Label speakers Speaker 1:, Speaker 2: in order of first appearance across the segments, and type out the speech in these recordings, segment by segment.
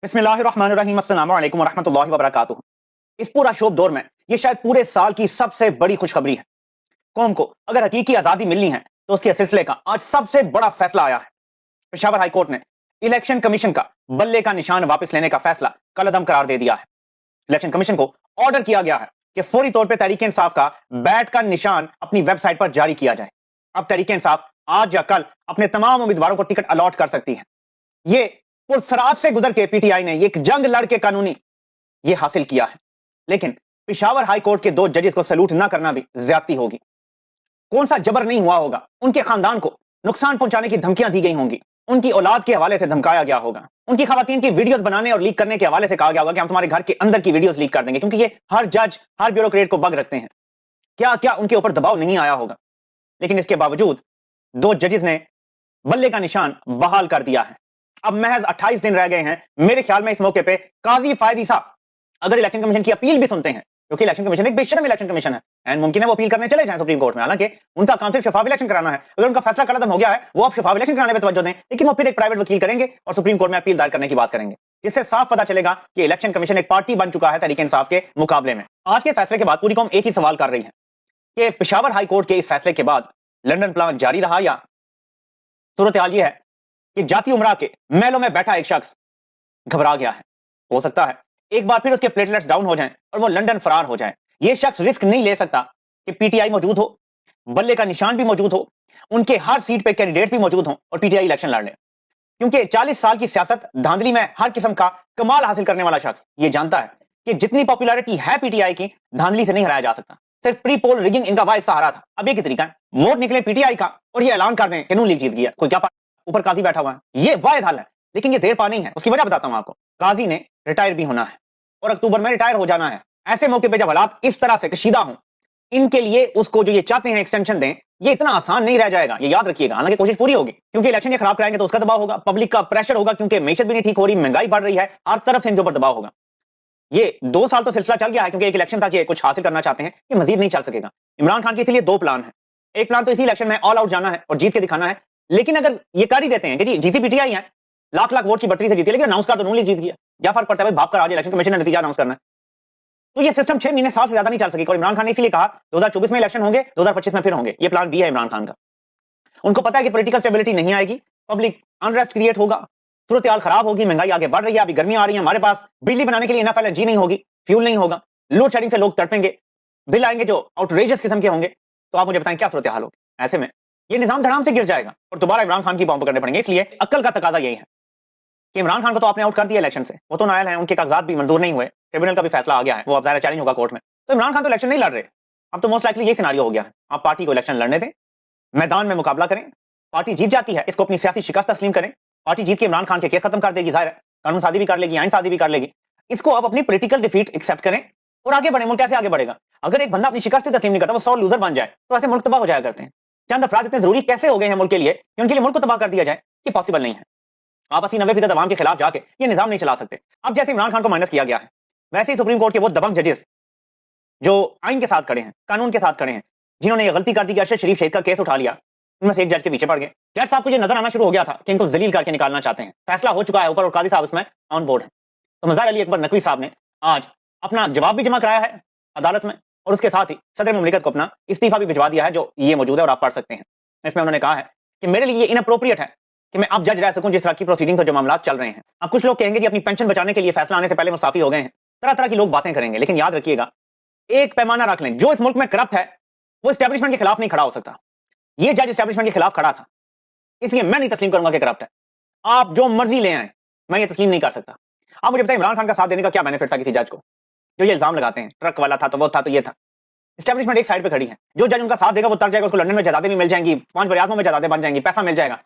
Speaker 1: बिस्मिल्लाहिर्रहमानिर्रहीम अस्सलामु अलैकुम वरहमतुल्लाहि वबरकातुहू। इस पूरा शोभ दौर में यह शायद पूरे साल की सबसे बड़ी खुशखबरी है। कौम को अगर हकीकी आजादी मिलनी है तो उसके सिलसिले का आज सबसे बड़ा फैसला आया है। पेशावर हाई कोर्ट ने इलेक्शन कमीशन का बल्ले का निशान वापस लेने का फैसला कलअदम करार दे दिया है। इलेक्शन कमीशन को ऑर्डर किया गया है कि फौरी तौर पर तहरीक इंसाफ का बैट का निशान अपनी वेबसाइट पर जारी किया जाए। अब तहरीक इंसाफ आज या कल अपने तमाम उम्मीदवारों को टिकट अलॉट कर सकती है। ये पुरसरात से गुजर के पीटीआई ने एक जंग लड़के कानूनी ये हासिल किया है, लेकिन पेशावर हाई कोर्ट के 2 जजेस को सैल्यूट ना करना भी ज्यादती होगी। कौन सा जबर नहीं हुआ होगा, उनके खानदान को नुकसान पहुंचाने की धमकियां दी गई होंगी, उनकी औलाद के हवाले से धमकाया गया होगा, उनकी खवातीन की वीडियोस बनाने और लीक करने के हवाले से कहा गया होगा कि हम तुम्हारे घर के अंदर की वीडियोस लीक कर देंगे, क्योंकि ये हर जज हर ब्यूरोक्रेट को बग रखते हैं। क्या क्या उनके ऊपर दबाव नहीं आया होगा, लेकिन इसके बावजूद 2 जजेस ने बल्ले का निशान बहाल कर दिया है। अब महज 28 दिन रह गए हैं। मेरे ख्याल में इस मौके पे काजी फायदी साहब अगर इलेक्शन कमीशन की अपील भी सुनते हैं, क्योंकि इलेक्शन कमीशन एक बेशरम इलेक्शन कमीशन है, एंड मुमकिन है वो अपील करने चले जाएं सुप्रीम कोर्ट में। हालांकि उनका काम सिर्फ शफाफ इलेक्शन कराना है। अगर उनका फैसला कलअदम हो गया है, वो अब शफाफ इलेक्शन कराने पर तवज्जो दें, लेकिन वो फिर एक प्राइवेट वकील करेंगे और सुप्रीम कोर्ट में अपील दायर करने की बात करेंगे, जिससे साफ पता चलेगा कि इलेक्शन कमीशन एक पार्टी बन चुका है तहरीक इंसाफ के मुकाबले में। आज के फैसले के बाद पूरी कौम एक ही सवाल कर रही है कि पेशावर हाई कोर्ट के इस फैसले के बाद लंदन प्लान जारी रहा, या सूरत हाल यह है कि जाती उमरा के महलों में बैठा एक शख्स घबरा गया है। हो सकता है एक बार फिर उसके प्लेटलेट्स डाउन हो जाएं और वो लंदन फरार हो जाए। यह शख्स रिस्क नहीं ले सकता कि पीटीआई मौजूद हो, बल्ले का निशान भी मौजूद हो, उनके हर सीट पे कैंडिडेट भी मौजूद हो और पीटीआई इलेक्शन लड़ ले। क्योंकि 40 साल की सियासत धांधली में हर किस्म का कमाल हासिल करने वाला शख्स ये जानता है कि जितनी पॉपुलैरिटी है पीटीआई की, धांधली से नहीं हराया जा सकता। सिर्फ प्री पोल रिगिंग इनका वाइस सहारा था। अब एक ही तरीका है, वोट निकले पीटीआई का और ये ऐलान कर दें कि नून लीग जीत गया। कोई क्या ऊपर काजी बैठा हुआ है, ये वाहिद हल है। लेकिन ये देर पा नहीं है। उसकी वजह बताता हूं आपको। काजी ने रिटायर भी होना है और अक्टूबर में रिटायर हो जाना है। ऐसे मौके पे जब हालात इस तरह से कशीदा हों, इनके लिए उसको जो ये चाहते हैं एक्सटेंशन दें, ये इतना आसान नहीं रह जाएगा, ये याद रखिएगा। हालांकि कोशिश पूरी होगी, क्योंकि इलेक्शन ये खराब कराएंगे तो उसका दबाव होगा, पब्लिक का प्रेशर होगा, क्योंकि मैशत भी नहीं ठीक हो रही, महंगाई बढ़ रही है, हर तरफ से इनके ऊपर दबाव होगा। ये 2 साल तो सिलसिला चल गया है, क्योंकि एक इलेक्शन था कि कुछ हासिल करना चाहते हैं, ये मजीद नहीं चल सकेगा। इमरान खान के इसलिए 2 प्लान है। एक प्लान तो इसी इलेक्शन में ऑल आउट जाना है और जीत के दिखाना है। लेकिन अगर ये कर ही देते हैं कि जी जीती पीटीआई है, लाख लाख वोट की बढ़तरी से जीती, लेकिन अनाउंस कर दो नून लीग जीत गया, क्या फर्क पड़ता है भाई, भाग कर आज इलेक्शन कमीशन ने नतीजा अनाउंस करना है। तो ये सिस्टम 6 महीने साल से ज्यादा नहीं चल सकेगा। और इमरान खान ने इसीलिए कहा 2024 में इलेक्शन होंगे, 2025 में फिर होंगे। ये प्लान बी है इमरान खान का। उनको पता है कि पॉलिटिकल स्टेबिलिटी नहीं आएगी, पब्लिक अनरेस्ट क्रिएट होगा, सूरत हाल खराब होगी, महंगाई आगे बढ़ रही है, अभी गर्मी आ रही है, हमारे पास बिजली बनाने के लिए इनफ एलएनजी नहीं होगी, फ्यूल नहीं होगा, लोड शेडिंग से लोग तड़पेंगे, बिल आएंगे जो आउटरेजियस किस्म के होंगे। तो आप मुझे बताएं क्या सूरत हाल होगी। ऐसे में ये निजाम धड़ाम से गिर जाएगा और दोबारा इमरान खान की पांव पकड़ने पड़ेंगे। इसलिए अक्ल का तकाजा यही है कि इमरान खान को तो आपने आउट कर दिया इलेक्शन से, वो तो नायल है, उनके कागजात भी मंजूर नहीं हुए, ट्रिब्यूनल का भी फैसला आ गया है, वो अब ज़ाहिर चैलेंज होगा कोर्ट में। तो इमरान खान तो इलेक्शन नहीं लड़ रहे। अब तो मोस्ट लाइकली ये सिनारियो हो गया है, आप पार्टी को इलेक्शन लड़ने दें, मैदान में मुकाबला करें, पार्टी जीत जाती है, इसको अपनी सियासी शिकस्त तस्लीम करें, पार्टी जीत के इमरान खान के केस खत्म कर देगी, जाहिर है कानून साजी भी कर लेगी, आइन साजी भी कर लेगी। इसको आप अपनी पॉलिटिकल डिफीट एक्सेप्ट करें और आगे बढ़े। मुल्क कैसे आगे बढ़ेगा? अगर एक बंदा अपनी शिकस्त तस्लीम नहीं करता, वो 100 लूजर बन जाए, तो ऐसे मुल्क तबाह हो जाया करते हैं। चंद अफराद इतने जरूरी कैसे हो गए हैं मुल्क के लिए कि उनके लिए मुल्क को तबाह कर दिया जाए? ये पॉसिबल नहीं है। आप 80-90% अवाम के खिलाफ जाके ये निजाम नहीं चला सकते। अब जैसे इमरान खान को माइनस किया गया है, वैसे ही सुप्रीम कोर्ट के वो दबंग जजेस जो आइन के साथ खड़े हैं, कानून के साथ खड़े हैं, जिन्होंने ये गलती कर दी कि अरशद शरीफ शेख का केस उठा लिया, उनमें से एक जज के पीछे पड़ गए। जज साहब को ये नजर आना शुरू हो गया था कि इनको जलील करके निकालना चाहते हैं। फैसला हो चुका है ऊपर और काजी साहब इसमें ऑन बोर्ड है। तो मज़ार अली अकबर नकवी साहब ने आज अपना जवाब भी जमा कराया है अदालत में, और उसके साथ ही सदर मुमलिकत को अपना इस्तीफा भी भिजवा दिया है, जो ये मौजूद है और आप पढ़ सकते हैं। इसमें उन्होंने कहा है कि मेरे लिए ये इनअप्रोप्रिएट है कि मैं अब जज रह सकूं जिस तरह की प्रोसीडिंग जो मामला चल रहे हैं। अब कुछ लोग कहेंगे कि अपनी पेंशन बचाने के लिए फैसला आने से पहले मुस्ताफी हो गए हैं। तरह तरह की लोग बातें करेंगे, लेकिन याद रखिएगा, एक पैमाना रख लें, जो इस मुल्क में करप्ट है वो एस्टैब्लिशमेंट के खिलाफ नहीं खड़ा हो सकता। ये जज एस्टैब्लिशमेंट के खिलाफ खड़ा था, इसलिए मैं नहीं तस्लीम करूंगा कि करप्ट है। आप जो मर्जी ले आए, मैं ये तस्लीम नहीं कर सकता। आप मुझे बताएं इमरान खान का साथ देने का क्या बेनिफिट था किसी जज को जो ये इल्जाम लगाते हैं ट्रक वाला था, तो वो था, तो ये था। एस्टैब्लिशमेंट एक साइड पे खड़ी है, जो जज उनका साथ देगा वो तर जाएगा, उसको लंदन में जदादे भी मिल जाएंगी, 5 बरियातों में जदादे बन जाएंगी, पैसा मिल जाएगा।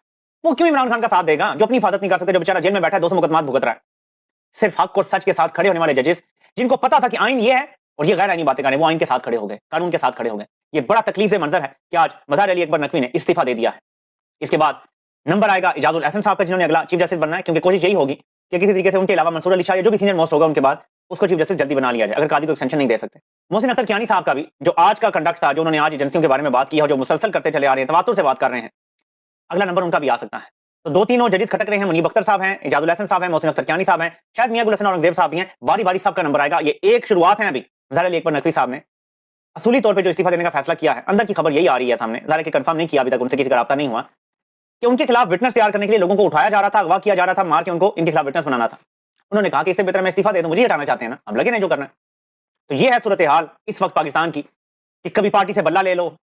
Speaker 1: वो क्यों इमरान खान का साथ देगा जो अपनी हिफाजत नहीं कर सकते, जो बेचारा जेल में बैठा है, 200 मुकदमात भुगत रहा है? सिर्फ हक और सच के साथ खड़े होने वाले जजेस, जिनको पता था कि आइन ये है और ये गैर आईनी बातें करें, वो आइन के साथ खड़े हो गए, कानून के साथ खड़े हो गए। ये बड़ा तकलीफ से मंजर है कि आज मज़ार अली अकबर नकवी ने इस्तीफा दे दिया है। इसके बाद नंबर आएगा इजाजुल एहसन साहब का, जिन्होंने अगला चीफ जस्टिस बनना है, क्योंकि कोशिश यही होगी कि किसी तरीके से उनके अलावा मंसूर अली शाह जो भी सीनियर मोस्ट होगा उनके बाद उसको चीफ जस्टिस जल्दी बना लिया जाए, अगर काजी को एक्सटेंशन नहीं दे सकते। मोहसिन अख्तर कियानी साहब का भी जो आज का कंडक्ट था, जो उन्होंने आज एजेंसियों के बारे में बात की है, जो मुसलसल करते चले आ रहे हैं, तवातुर से बात कर रहे हैं, अगला नंबर उनका भी आ सकता है। तो दो तीनों जजेस खटक रहे हैं, मुनीब अख्तर साहब हैं, इजाजुल हसन साहब हैं, मोहसिन अख्तर कियानी साहब हैं, शायद मियां गुल हसन औरंगजेब साहब भी हैं। बारी बारी सबका नंबर आएगा। ये एक शुरुआत है। अभी ज़ाहिर अली अकबर नकवी साहब ने असूली तौर पे जो इस्तीफा देने का फैसला किया है, अंदर की खबर यही आ रही है सामने, ज़ाहिर है कि कंफर्म नहीं किया अभी तक, उनसे किसी का राब्ता नहीं हुआ, कि उनके खिलाफ विटनेस तैयार करने के लिए लोगों को उठाया जा रहा था, अगवा किया जा रहा था, मार के उनको इनके खिलाफ विटनेस बनाना था। उन्होंने कहा कि इससे बेहतर मैं इस्तीफा दे दूं, मुझे हटाना चाहते हैं ना, अब लगे नहीं जो करना है। तो ये है सूरत हाल इस वक्त पाकिस्तान की, कि कभी पार्टी से बल्ला ले लो,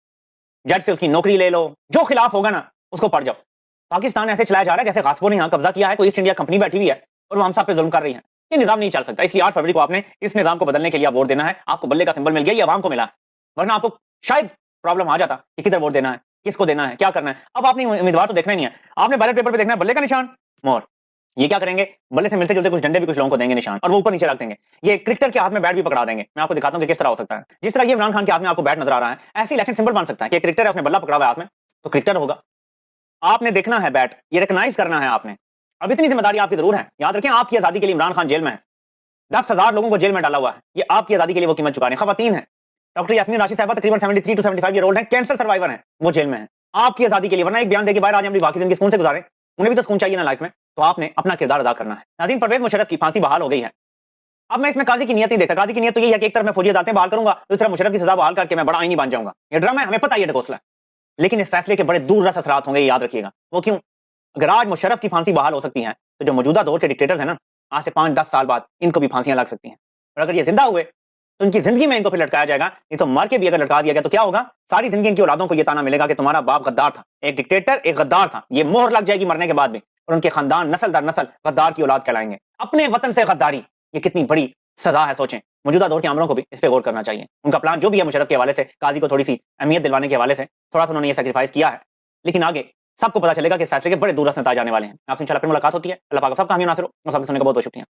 Speaker 1: जज से उसकी नौकरी ले लो, जो खिलाफ होगा ना उसको पड़ जाओ। पाकिस्तान ऐसे चलाया जा रहा है जैसे गासिबों ने यहाँ कब्जा किया है, कोई ईस्ट इंडिया कंपनी बैठी हुई है और वो हम सब पे जुल्म कर रही है। ये निजाम नहीं चल सकता। इसलिए 8 फरवरी को आपने इस निजाम को बदलने के लिए वोट देना है। आपको बल्ले का सिंबल मिल गया, ये आवाम को मिला, वरना आपको शायद प्रॉब्लम आ जाता कि किधर वोट देना है, किसको देना है, क्या करना है। अब आपने उम्मीदवार तो देखना ही नहीं है, आपने बैलेट पेपर पे देखना है बल्ले का निशान, मोहर। ये क्या करेंगे, बल्ले से मिलते जुलते कुछ डंडे भी कुछ लोगों को देंगे निशान, और वो ऊपर नीचे रख देंगे। ये क्रिकेटर के हाथ में बैट भी पकड़ा देंगे। मैं आपको दिखाता हूं कि किस तरह हो सकता है। जिस तरह ये इमरान खान के हाथ में आपको बैट नजर आ रहा है, ऐसे इलेक्शन सिंबल बन सकता है कि क्रिकेटर है, उसने बल्ला पकड़ा हुआ है हाथ में, तो क्रिकेटर होगा। आपने देखना है बैट, ये रिकॉग्नाइज करना है आपने। अब इतनी जिम्मेदारी आपकी जरूर है। याद रखें, आपकी आजादी के लिए इमरान खान जेल में है, 10,000 लोगों को जेल में डाला हुआ है। ये आपकी आजादी के लिए वो कीमत चुका रहे हैं। खवातीन है, डॉक्टर यास्मीन राशिद साहबा तकरीबन 73 टू 75 ईयर ओल्ड है, कैंसर सर्वाइवर है, वो जेल में है आपकी आजादी के लिए। वरना एक बयान देके बाहर आज अपनी बाकी जिंदगी सुकून से गुजारे, उन्हें भी तो सुकून चाहिए ना लाइफ में। तो आपने अपना किरदार अदा करना है। नाज़रीन, परवेज मुशर्रफ की फांसी बहाल हो गई है। अब मैं इसमें काजी की नियत नहीं देखता। काजी की नियत तो यही है कि एक तरफ मैं फौजी अदालतें बहाल करूंगा, दूसरी तरफ मुशर्रफ की सजा बहाल करके मैं बड़ा आईनी बन जाऊंगा। ये ड्रामा है, हमें पता है, ये ढकोसला है। लेकिन इस फैसले के बड़े दूररस असरात होंगे, याद रखिएगा। वो क्यों? अगर आज मुशर्रफ की फांसी बहाल हो सकती है, तो जो मौजूदा दौर के डिक्टेटर्स हैं ना, आज से 5-10 साल बाद इनको भी फांसियां लग सकती हैं। और अगर ये जिंदा हुए तो इनकी जिंदगी में इनको फिर लटकाया जाएगा। नहीं तो मर के भी अगर लटका दिया गया तो क्या होगा? सारी जिंदगी इनकी औलादों को ये ताना मिलेगा कि तुम्हारा बाप गद्दार था, एक डिक्टेटर, एक गद्दार था। ये मोहर लग जाएगी मरने के बाद भी, और उनके खानदान नस्ल दर नस्ल गद्दार की औलाद कहलाएंगे। अपने वतन से गद्दारी, ये कितनी बड़ी सजा है, सोचें। मौजूदा दौर के आमलों को भी इस पर गौर करना चाहिए। उनका प्लान जो भी है मुशर्रफ के हवाले से, काजी को थोड़ी सी अहमियत दिलवाने के हवाले से, थोड़ा सा उन्होंने ये सेक्रीफाइस किया है, लेकिन आगे सबको पता चलेगा कि इस फैसले के बड़े दूररस नतीजे आने वाले हैं। आपसे इंशाल्लाह फिर मुलाकात होती है। अल्लाह पाक सबका हामी नासिर हो। सबके सुनने का बहुत बहुत शुक्रिया।